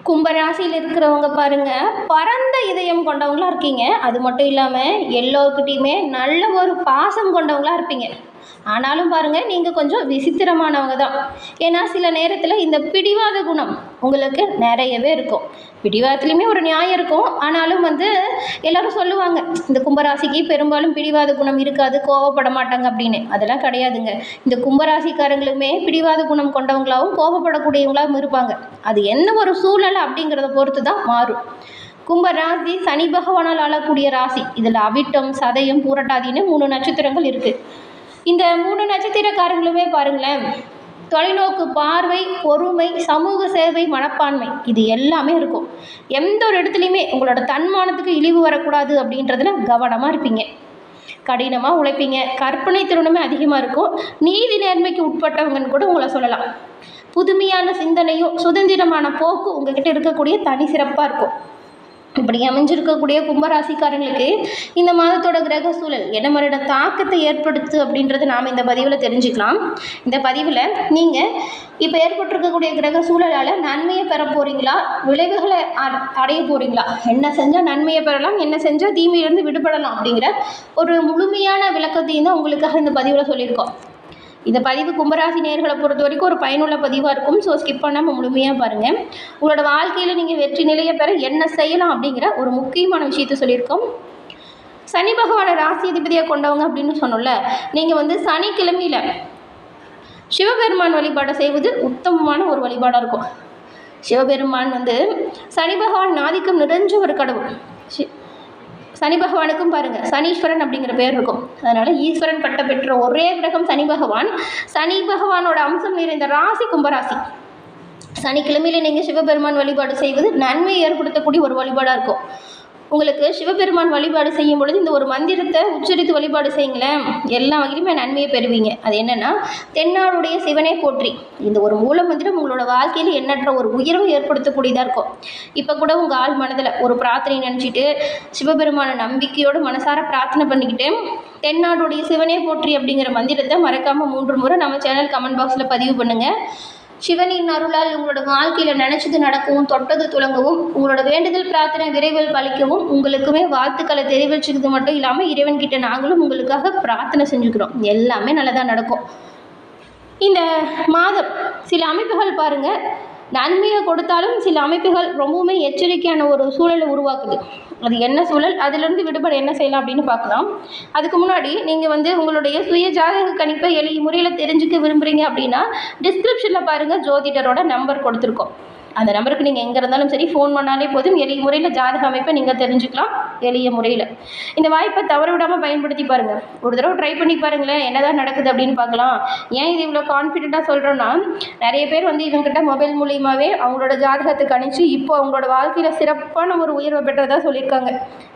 கும்பராசியில் இருக்கிறவங்க பாருங்க, பரந்த இதயம் கொண்டவங்களா இருக்கீங்க. அது மட்டும் இல்லாமல் எல்லோருக்கிட்டையுமே நல்ல ஒரு பாசம் கொண்டவங்களா இருப்பீங்க. ஆனாலும் பாருங்க, நீங்கள் கொஞ்சம் விசித்திரமானவங்க தான். ஏன்னா சில நேரத்தில் இந்த பிடிவாத குணம் உங்களுக்கு நிறையவே இருக்கும். பிடிவாதத்துலேயுமே ஒரு நியாயம் இருக்கும். ஆனாலும் எல்லாரும் சொல்லுவாங்க, இந்த கும்பராசிக்கு பெரும்பாலும் பிடிவாத குணம் இருக்காது, கோவப்பட மாட்டாங்க அப்படின்னு. அதெல்லாம் கிடையாதுங்க. இந்த கும்பராசிக்காரங்களுமே பிடிவாத குணம் கொண்டவங்களாகவும் கோபப்படக்கூடியவங்களாகவும் இருப்பாங்க. அது என்ன ஒரு சூழல் அப்படிங்கிறத பொறுத்து தான் மாறும். கும்பராசி சனி பகவானால் ஆளக்கூடிய ராசி. இதில் அவிட்டம், சதயம், பூரட்டாதின்னு 3 நட்சத்திரங்கள் இருக்குது. இந்த 3 நட்சத்திரக்காரங்களுமே பாருங்களேன், தொலைநோக்கு பார்வை, பொறுமை, சமூக சேவை, மனப்பான்மை, இது எல்லாமே இருக்கும். எந்த ஒரு இடத்துலையுமே உங்களோட தன்மானத்துக்கு இழிவு வரக்கூடாது அப்படின்றதுல கவனமாக இருப்பீங்க. கடினமாக உழைப்பீங்க. கற்பனை திறனுமே அதிகமாக இருக்கும். நீதி நேர்மைக்கு உட்பட்டவங்கன்னு கூட உங்களை சொல்லலாம். புதுமையான சிந்தனையும் சுதந்திரமான போக்கு உங்ககிட்ட இருக்கக்கூடிய தனி சிறப்பாக இருக்கும். இப்படி அமைஞ்சிருக்கக்கூடிய கும்பராசிக்காரங்களுக்கு இந்த மாதத்தோட கிரக சூழல் என்ன மாதிரியான தாக்கத்தை ஏற்படுத்து அப்படின்றத நாம் இந்த பதிவில் தெரிஞ்சுக்கலாம். இந்த பதிவில் நீங்கள் இப்போ ஏற்பட்டிருக்கக்கூடிய கிரக சூழலால் நன்மையை பெற போகிறீங்களா, விளைவுகளை அடைய போகிறீங்களா, என்ன செஞ்சால் நன்மையை பெறலாம், என்ன செஞ்சால் தீமையிலிருந்து விடுபடலாம் அப்படிங்கிற ஒரு முழுமையான விளக்கத்தையும் தான் உங்களுக்காக இந்த பதிவில் சொல்லியிருக்கோம். இந்த பதிவு கும்பராசி நேயர்களை பொறுத்த வரைக்கும் ஒரு பயனுள்ள பதிவாக இருக்கும். ஸோ ஸ்கிப் பண்ணாமல் முழுமையாக பாருங்கள். உங்களோட வாழ்க்கையில் நீங்கள் வெற்றி நிலையை பெற என்ன செய்யலாம் அப்படிங்கிற ஒரு முக்கியமான விஷயத்தை சொல்லியிருக்கோம். சனி பகவானை ராசி அதிபதியாக கொண்டவங்க அப்படின்னு சொன்னோம்ல, நீங்கள் சனிக்கிழமையில் சிவபெருமான் வழிபாடை செய்வது உத்தமமான ஒரு வழிபாடாக இருக்கும். சிவபெருமான் சனி பகவான் ஆதிக்கம் நிறைஞ்ச ஒரு கடவுள். சனி பகவானுக்கும் பாருங்கள் சனீஸ்வரன் அப்படிங்கிற பேர் இருக்கும். அதனால் ஈஸ்வரன் பட்ட பெற்ற ஒரே கிரகம் சனி பகவான். சனி பகவானோட அம்சம் நிறைந்த ராசி கும்பராசி. சனிக்கிழமையில் நீங்கள் சிவபெருமான் வழிபாடு செய்வது நன்மை ஏற்படுத்தக்கூடிய ஒரு வழிபாடாக இருக்கும். உங்களுக்கு சிவபெருமான் வழிபாடு செய்யும் பொழுது இந்த ஒரு மந்திரத்தை உச்சரித்து வழிபாடு செய்யுங்களேன், எல்லா வகையிலுமே நன்மையை பெறுவீங்க. அது என்னென்னா, தென்னாடுடைய சிவனே போற்றி. இந்த ஒரு மூல மந்திரம் உங்களோட வாழ்க்கையில் எண்ணற்ற ஒரு உயர்வு ஏற்படுத்தக்கூடியதாக இருக்கும். இப்போ கூட உங்கள் ஆள் மனதில் ஒரு பிரார்த்தனை நினச்சிட்டு சிவபெருமான நம்பிக்கையோடு மனசார பிரார்த்தனை பண்ணிக்கிட்டு தென்னாடுடைய சிவனே போற்றி அப்படிங்கிற மந்திரத்தை மறக்காமல் 3 முறை நம்ம சேனல் கமெண்ட் பாக்ஸில் பதிவு பண்ணுங்கள். சிவனின் அருளால் உங்களோட வாழ்க்கையில் நினச்சது நடக்கவும், தொட்டது துளங்கவும், உங்களோட வேண்டுதல் பிரார்த்தனை விரைவில் பலிக்கவும் உங்களுக்குமே வாழ்த்துக்களை தெரிவிச்சுக்கிறது மட்டும் இல்லாமல் இறைவன்கிட்ட நாங்களும் உங்களுக்காக பிரார்த்தனை செஞ்சுக்கிறோம். எல்லாமே நல்லதாக நடக்கும். இந்த மாதம் சில அமைப்புகள் பாருங்கள் நன்மையை கொடுத்தாலும் சில அமைப்புகள் ரொம்பவுமே எச்சரிக்கையான ஒரு சூழலை உருவாக்குது. அது என்ன சூழல், அதிலிருந்து விடுபட என்ன செய்யலாம் அப்படின்னு பார்க்கலாம். அதுக்கு முன்னாடி நீங்கள் உங்களுடைய சுய ஜாதக கணிப்பை எளிய முறையில் தெரிஞ்சுக்க விரும்புகிறீங்க அப்படின்னா டிஸ்கிரிப்ஷனில் பாருங்கள், ஜோதிடரோட நம்பர் கொடுத்துருக்கோம். அந்த நம்பருக்கு நீங்கள் எங்கே இருந்தாலும் சரி ஃபோன் பண்ணாலே போதும். எளிய முறையில் ஜாதக அமைப்பை நீங்கள் தெரிஞ்சுக்கலாம். எளிய முறையில் இந்த வாய்ப்பை தவற விடாமல் பயன்படுத்தி பாருங்கள். ஒரு தடவை ட்ரை பண்ணி பாருங்களேன், என்னதான் நடக்குது அப்படின்னு பார்க்கலாம். ஏன் இது இவ்வளோ கான்ஃபிடென்ட்டாக சொல்கிறோன்னா, நிறைய பேர் இவங்ககிட்ட மொபைல் மூலியமாகவே அவங்களோட ஜாதகத்தை கணிச்சு இப்போ அவங்களோட வாழ்க்கையில் சிறப்பான ஒரு உயர்வை பெற்றதாக சொல்லியிருக்காங்க.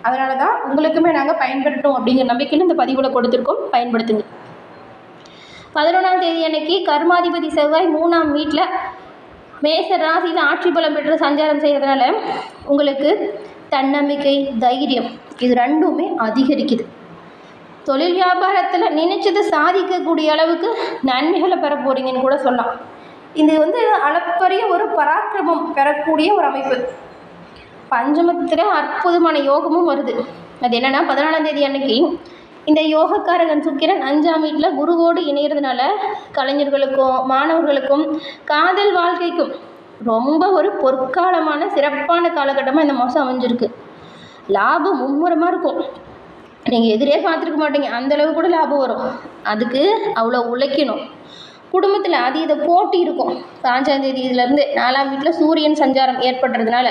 அதனால தான் உங்களுக்குமே நாங்கள் பயன்படுத்தோம் அப்படிங்கிற நம்பிக்கையில் இந்த பதிவில் கொடுத்துருக்கோம். பயன்படுத்துங்க. 11ஆம் தேதி அன்னைக்கு கர்மாதிபதி செவ்வாய் 3ஆம் வீட்டில் மேச ராசியில் ஆட்சி பலம் பெற்று சஞ்சாரம் செய்கிறதுனால உங்களுக்கு தன்னம்பிக்கை, தைரியம் இது ரெண்டுமே அதிகரிக்குது. தொழில் வியாபாரத்தில் நினைச்சதை சாதிக்கக்கூடிய அளவுக்கு நன்மைகளை பெற போகிறீங்கன்னு கூட சொல்லலாம். இது அளப்பரிய ஒரு பராக்கிரமம் பெறக்கூடிய ஒரு அமைப்பு. பஞ்சமத்தில் அற்புதமான யோகமும் வருது. அது என்னென்னா 14ஆம் தேதி அன்னைக்கு இந்த யோகக்காரகன் சுக்கிரன் 5ஆம் வீட்டில் குருவோடு இணைகிறதுனால கலைஞர்களுக்கும் மாணவர்களுக்கும் காதல் வாழ்க்கைக்கும் ரொம்ப ஒரு பொற்காலமான சிறப்பான காலகட்டமாக இந்த மாதம் அமைஞ்சிருக்கு. லாபம் மும்முரமாக இருக்கும். நீங்கள் எதிரே பார்த்துருக்க மாட்டீங்க, அந்தளவு கூட லாபம் வரும். அதுக்கு அவ்வளோ உழைக்கணும். குடும்பத்தில் அதீத போட்டி இருக்கும். 5ஆம் தேதியிலேருந்து 4ஆம் வீட்டில் சூரியன் சஞ்சாரம் ஏற்படுறதுனால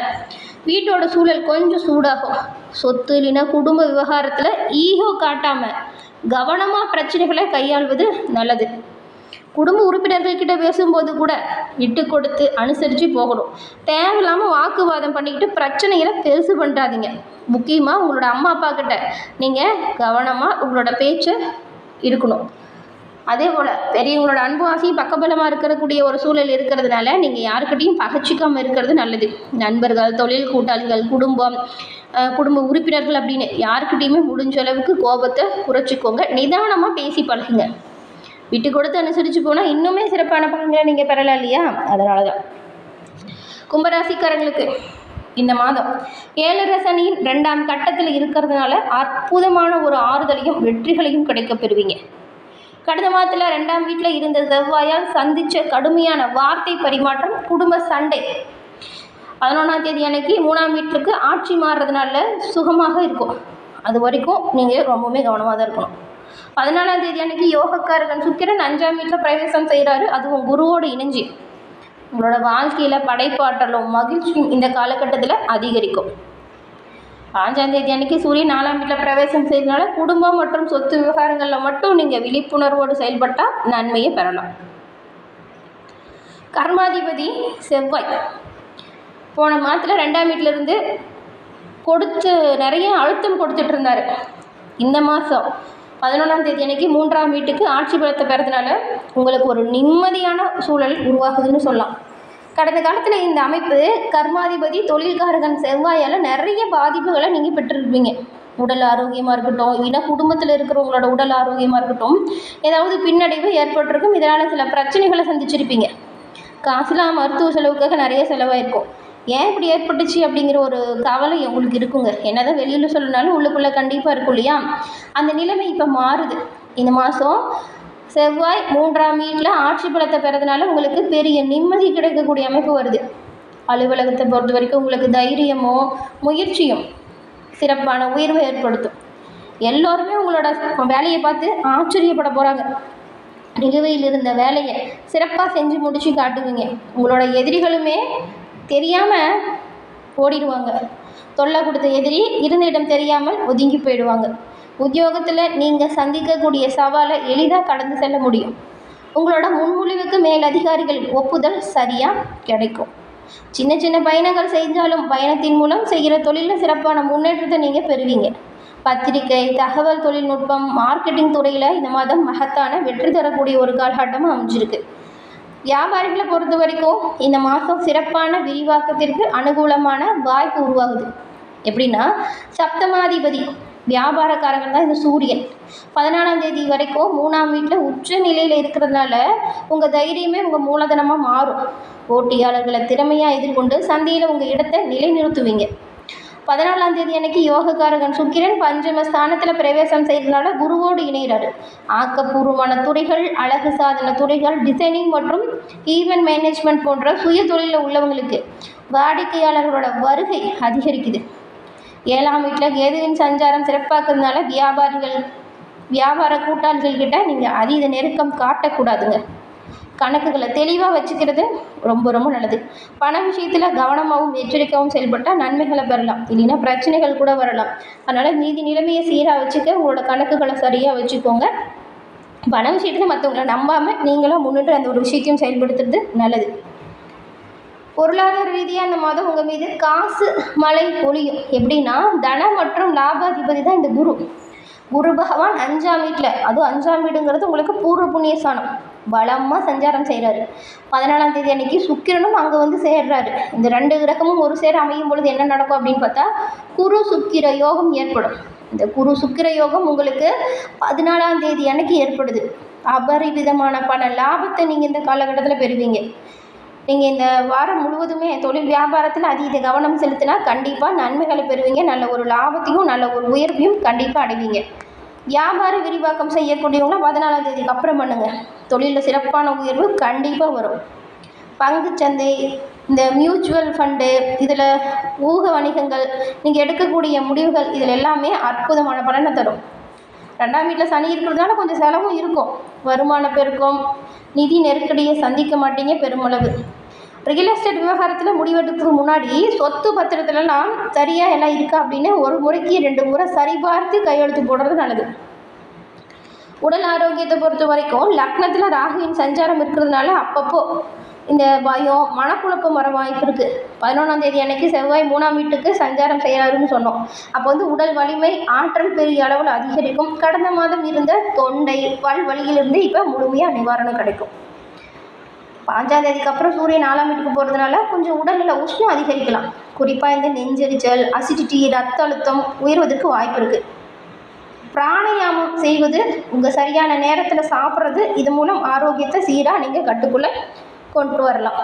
வீட்டோட சூழல் கொஞ்சம் சூடாகும். சொத்து இல்லைன்னா குடும்ப விவகாரத்தில் ஈகோ காட்டாமல் கவனமாக பிரச்சனைகளை கையாள்வது நல்லது. குடும்ப உறுப்பினர்கள்கிட்ட பேசும்போது கூட விட்டு கொடுத்து அனுசரித்து போகணும். தேவையில்லாமல் வாக்குவாதம் பண்ணிக்கிட்டு பிரச்சனைகளை பெருசு பண்ணுறாதீங்க. முக்கியமாக உங்களோட அம்மா அப்பா கிட்ட நீங்கள் கவனமாக உங்களோட பேச்சை இருக்கணும். அதே போல் பெரியவங்களோட அன்பு ஆசையும் பக்கபலமாக இருக்கக்கூடிய ஒரு சூழல் இருக்கிறதுனால நீங்கள் யாருக்கிட்டையும் பகச்சிக்காமல் இருக்கிறது நல்லது. நண்பர்கள், தொழில் கூட்டாளிகள், குடும்ப உறுப்பினர்கள் அப்படின்னு யாருக்கிட்டையுமே முடிஞ்ச அளவுக்கு கோபத்தை குறைச்சிக்கோங்க. நிதானமாக பேசி பழகுங்க. விட்டு கொடுத்து அனுசரித்து போனால் இன்னுமே சிறப்பான பலன்களை நீங்கள் பெறலாம் இல்லையா? அதனால தான் கும்பராசிக்காரங்களுக்கு இந்த மாதம் 7 சனியின் 2ஆம் கட்டத்தில் இருக்கிறதுனால அற்புதமான ஒரு ஆறுதலையும் வெற்றிகளையும் கிடைக்க பெறுவீங்க. கடந்த மாதத்தில் 2ஆம் வீட்டில் இருந்த செவ்வாயால் சந்தித்த கடுமையான வார்த்தை பரிமாற்றம், குடும்ப சண்டை 11ஆம் தேதி அன்னைக்கு 3ஆம் வீட்டுக்கு ஆட்சி மாறுறதுனால சுகமாக இருக்கும். அது வரைக்கும் நீங்கள் ரொம்பவுமே கவனமாக தான் இருக்கணும். 14ஆம் தேதி அன்னைக்கு யோகக்காரகன் சுக்கிரன் 5ஆம் வீட்டில் பிரவேசம் செய்கிறாரு. அதுவும் குருவோடு இணைஞ்சு உங்களோட வாழ்க்கையில் படைப்பாற்றலும் மகிழ்ச்சியும் இந்த காலகட்டத்தில் அதிகரிக்கும். 5ஆம் தேதி அன்னைக்கு சூரியன் 4ஆம் வீட்டில் பிரவேசம் செய்ததுனால குடும்பம் மற்றும் சொத்து விவகாரங்களில் மட்டும் நீங்கள் விழிப்புணர்வோடு செயல்பட்டால் நன்மையை பெறலாம். கர்மாதிபதி செவ்வாய் போன மாதத்தில் 2ஆம் வீட்டிலிருந்து நிறைய அழுத்தம் கொடுத்துட்டு இருந்தார். இந்த மாதம் 11ஆம் தேதி அன்னைக்கு 3ஆம் வீட்டுக்கு ஆட்சி பலத்தை பெறதுனால உங்களுக்கு ஒரு நிம்மதியான சூழல் உருவாகுதுன்னு சொல்லலாம். கடந்த காலத்தில் இந்த அமைப்பு கர்மாதிபதி தொழில்காரகன் செவ்வாயால் நிறைய பாதிப்புகளை நீங்கள் பெற்றிருப்பீங்க. உடல் ஆரோக்கியமாக இருக்கட்டும், இல்லைன்னா குடும்பத்தில் இருக்கிறவங்களோட உடல் ஆரோக்கியமாக இருக்கட்டும், ஏதாவது பின்னடைவு ஏற்பட்டிருக்கும். இதனால் சில பிரச்சனைகளை சந்திச்சிருப்பீங்க. காசுலாம் மருத்துவ செலவுக்காக நிறைய செலவாயிருக்கும். ஏன் இப்படி ஏற்பட்டுச்சு அப்படிங்கிற ஒரு கவலை உங்களுக்கு இருக்குங்க. என்னதான் வெளியில் சொல்லனாலும் உள்ளுக்குள்ளே கண்டிப்பாக இருக்கும் இல்லையா? அந்த நிலைமை இப்போ மாறுது. இந்த மாதம் செவ்வாய் 3ஆம் வீட்டில் ஆட்சி பலத்தை பெறதுனால உங்களுக்கு பெரிய நிம்மதி கிடைக்கக்கூடிய அமைப்பு வருது. அலுவலகத்தை பொறுத்த வரைக்கும் உங்களுக்கு தைரியமோ முயற்சியும் சிறப்பான உயர்வை ஏற்படுத்தும். எல்லோருமே உங்களோட வேலையை பார்த்து ஆச்சரியப்பட போகிறாங்க. நிலுவையில் இருந்த வேலையை சிறப்பாக செஞ்சு முடித்து காட்டுவீங்க. உங்களோட எதிரிகளுமே தெரியாமல் ஓடிடுவாங்க. தொல்லை கொடுத்த எதிரி இருந்த இடம் தெரியாமல் ஒதுங்கி போயிடுவாங்க. உத்தியோகத்தில் நீங்கள் சந்திக்கக்கூடிய சவாலை எளிதாக கடந்து செல்ல முடியும். உங்களோட முன்மொழிவுக்கு மேலதிகாரிகள் ஒப்புதல் சரியாக கிடைக்கும். சின்ன சின்ன பயணங்கள் செஞ்சாலும் பயணத்தின் மூலம் செய்கிற தொழிலில் சிறப்பான முன்னேற்றத்தை நீங்கள் பெறுவீங்க. பத்திரிகை, தகவல் தொழில்நுட்பம், மார்க்கெட்டிங் துறையில் இந்த மாதம் மகத்தான வெற்றி தரக்கூடிய ஒரு காலகட்டமாக அமைஞ்சிருக்கு. வியாபாரிகளை பொறுத்த வரைக்கும் இந்த மாதம் சிறப்பான விரிவாக்கத்திற்கு அனுகூலமான வாய்ப்பு உருவாகுது. எப்படின்னா, சப்தமாதிபதி வியாபாரக்காரர்கள் தான் இந்த சூரியன் 14ஆம் தேதி வரைக்கும் 3ஆம் வீட்டில் உச்ச நிலையில் இருக்கிறதுனால உங்கள் தைரியமே உங்கள் மூலதனமாக மாறும். போட்டியாளர்களை திறமையாக எதிர்கொண்டு சந்தையில் உங்கள் இடத்தை நிலைநிறுத்துவீங்க. 14ஆம் தேதி அன்னைக்கு யோகக்காரகன் சுக்கிரன் பஞ்சம ஸ்தானத்தில் பிரவேசம் செய்கிறதுனால குருவோடு இணைகிறாரு. ஆக்கப்பூர்வமான துறைகள், அழகு சாதன துறைகள், டிசைனிங் மற்றும் ஈவென்ட் மேனேஜ்மெண்ட் போன்ற சுய தொழிலில் உள்ளவங்களுக்கு வாடிக்கையாளர்களோட வருகை அதிகரிக்குது. 7ஆம் வீட்டில் கேதுவின் சஞ்சாரம் சிறப்பாக்குறதுனால வியாபார கூட்டாளிகள்கிட்ட நீங்கள் அதீத நெருக்கம் காட்டக்கூடாதுங்க. கணக்குகளை தெளிவாக வச்சுக்கிறது ரொம்ப ரொம்ப நல்லது. பண விஷயத்தில் கவனமாகவும் எச்சரிக்கையாகவும் செயல்பட்டால் நன்மைகளை பெறலாம், இல்லைன்னா பிரச்சனைகள் கூட வரலாம். அதனால் நீதி நிலைமையை சீராக வச்சுக்க உங்களோட கணக்குகளை சரியாக வச்சுக்கோங்க. பண விஷயத்தில் மற்றவங்களை நம்பாமல் நீங்களும் முன்னிட்டு அந்த ஒரு விஷயத்தையும் செயல்படுத்துறது நல்லது. பொருளாதார ரீதியாக இந்த மாதம் உங்கள் மீது காசு மழை பொழியும். எப்படின்னா, தன மற்றும் லாபாதிபதி தான் இந்த குரு பகவான் 5ஆம் வீட்டில், அதுவும் 5ஆம் வீடுங்கிறது உங்களுக்கு பூர்வ புண்ணிய ஸ்தானம், பலமாக சஞ்சாரம் செய்கிறாரு. 14ஆம் தேதி அன்னைக்கு சுக்கிரனும் அங்கே வந்து சேர்றாரு. இந்த 2 கிரகமும் ஒரு சேர அமையும் பொழுது என்ன நடக்கும் அப்படின்னு பார்த்தா, குரு சுக்கிர யோகம் ஏற்படும். இந்த குரு சுக்கிர யோகம் உங்களுக்கு 14ஆம் தேதி அன்னைக்கு ஏற்படுது. அபரிவிதமான பண லாபத்தை நீங்கள் இந்த காலகட்டத்தில் பெறுவீங்க. நீங்கள் இந்த வாரம் முழுவதுமே தொழில் வியாபாரத்தில் அதீத கவனம் செலுத்தினா கண்டிப்பாக நன்மைகளை பெறுவீங்க. நல்ல ஒரு லாபத்தையும் நல்ல ஒரு உயர்வையும் கண்டிப்பாக அடைவீங்க. வியாபார விரிவாக்கம் செய்யக்கூடியவங்க 14ஆம் தேதிக்கு அப்புறம் பண்ணுங்கள். தொழிலில் சிறப்பான உயர்வு கண்டிப்பாக வரும். பங்குச்சந்தை, இந்த மியூச்சுவல் ஃபண்டு, இதில் ஊக வணிகங்கள், நீங்கள் எடுக்கக்கூடிய முடிவுகள், இதில் எல்லாமே அற்புதமான பலனை தரும். 2ஆம் வீட்டில் சனி இருக்கிறதுனால கொஞ்சம் செலவும் இருக்கும். வருமான பெருக்கம், நிதி நெருக்கடியை சந்திக்க மாட்டீங்க பெருமளவு. ரியல் எஸ்டேட் விவகாரத்தில் முடிவெடுக்கிறதுக்கு முன்னாடி சொத்து பத்திரத்துலலாம் சரியாக எல்லாம் இருக்கா அப்படின்னு ஒரு முறைக்கு 2 முறை சரிபார்த்து கையெழுத்து போடுறது நல்லது. உடல் ஆரோக்கியத்தை பொறுத்த வரைக்கும் லக்னத்தில் ராகுவின் சஞ்சாரம் இருக்கிறதுனால அப்பப்போ இந்த பயம், மனக்குழப்பம் வர வாய்ப்பு இருக்குது. 11ஆம் தேதி அன்னைக்கு செவ்வாய் 3ஆம் வீட்டுக்கு சஞ்சாரம் செய்கிறாருன்னு சொன்னோம். அப்போ வந்து உடல் வலிமை, ஆற்றல் பெரிய அளவில் அதிகரிக்கும். கடந்த மாதம் இருந்த தொண்டை, பல் வலியிலிருந்து இப்போ முழுமையாக நிவாரணம் கிடைக்கும். 5ஆம் தேதிக்கு அப்புறம் சூரியன் 4ஆம் வீட்டுக்கு போகிறதுனால கொஞ்சம் உடல்நிலை உஷ்ணம் அதிகரிக்கலாம். குறிப்பாக இந்த நெஞ்செரிச்சல், அசிடிட்டி, ரத்த அழுத்தம் உயர்வதற்கு வாய்ப்பு இருக்குது. பிராணாயாமம் செய்வது, உங்கள் சரியான நேரத்தில் சாப்பிட்றது, இது மூலம் ஆரோக்கியத்தை சீராக நீங்கள் கட்டுக்குள்ளே கொண்டு வரலாம்.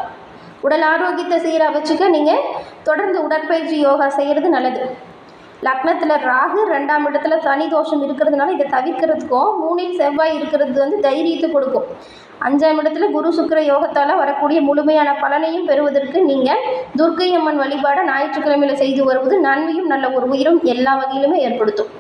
உடல் ஆரோக்கியத்தை சீராக வச்சுக்க நீங்கள் தொடர்ந்து உடற்பயிற்சி யோகா செய்கிறது நல்லது. லக்னத்தில் ராகு, 2ஆம் இடத்துல சனி தோஷம் இருக்கிறதுனால இதை தவிர்க்கிறதுக்கும், 3இல் செவ்வாய் இருக்கிறது வந்து தைரியத்தை கொடுக்கும். 5ஆம் இடத்துல குரு சுக்கிர யோகத்தால் வரக்கூடிய முழுமையான பலனையும் பெறுவதற்கு நீங்கள் துர்க்கை அம்மன் வழிபாடை ஞாயிற்றுக்கிழமையில் செய்து வருவது நன்மையும் நல்ல ஒரு உயிரும் எல்லா வகையிலுமே ஏற்படுத்தும்.